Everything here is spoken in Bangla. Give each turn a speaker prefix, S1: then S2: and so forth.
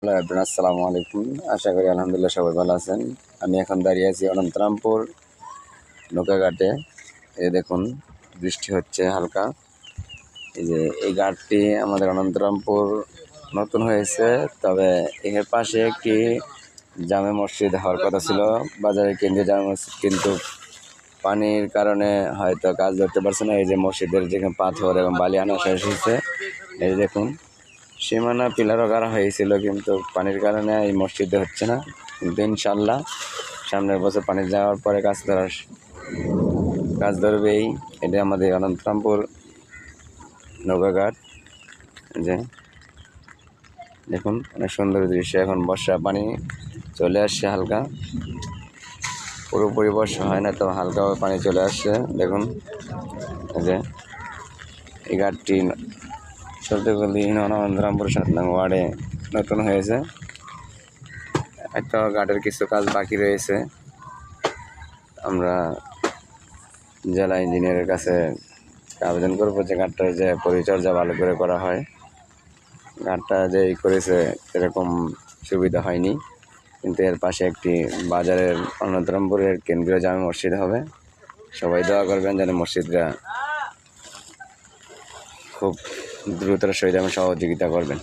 S1: হ্যালো এভরিওয়ান, আসসালামু আলাইকুম। আশা করি আলহামদুলিল্লাহ সবাই ভালো আছেন। আমি এখন দাঁড়িয়ে আছি অনন্তরামপুর নৌকাঘাটে। এই দেখুন বৃষ্টি হচ্ছে হালকা। এই যে এই ঘাটটি আমাদের অনন্তরামপুর নতুন হয়েছে, তবে এর পাশে একটি জামে মসজিদ হওয়ার কথা ছিল, বাজারের কেন্দ্রীয় জামে মসজিদ, কিন্তু পানির কারণে হয়তো কাজ ধরতে পারছে না। এই যে মসজিদের যেখানে পাথর এবং বালি আনা শেষ হয়েছে, এই দেখুন সীমানা পিলারও গাড়া হয়েছিল, কিন্তু পানির কারণে এই মসজিদে হচ্ছে না। কিন্তু ইনশাল্লাহ সামনের বছর পানি যাওয়ার পরে কাজ ধরবেই। এটা আমাদের অনন্তরামপুর নৌকাঘাট। যে দেখুন অনেক সুন্দর দৃশ্য। এখন বর্ষা পানি চলে আসছে হালকা, পুরোপুরি বর্ষা হয় না, তো হালকা পানি চলে আসছে। দেখুন যে এই ঘাটটি সত্যি অনন্তরামপুর 7 নং ওয়ার্ডে নতুন হয়েছে। একটা ঘাটের কিছু কাজ বাকি রয়েছে। আমরা জেলা ইঞ্জিনিয়ারের কাছে আবেদন করবো যে ঘাটটার যে পরিচর্যা ভালো করে করা হয়। ঘাটটা যে করেছে সেরকম সুবিধা হয়নি, কিন্তু এর পাশে একটি বাজারের অনন্তরামপুরের কেন্দ্রীয় জামে মসজিদ হবে। সবাই দোয়া করবেন যেন মসজিদটা খুব দ্রুততার সহিত সহযোগিতা করবেন।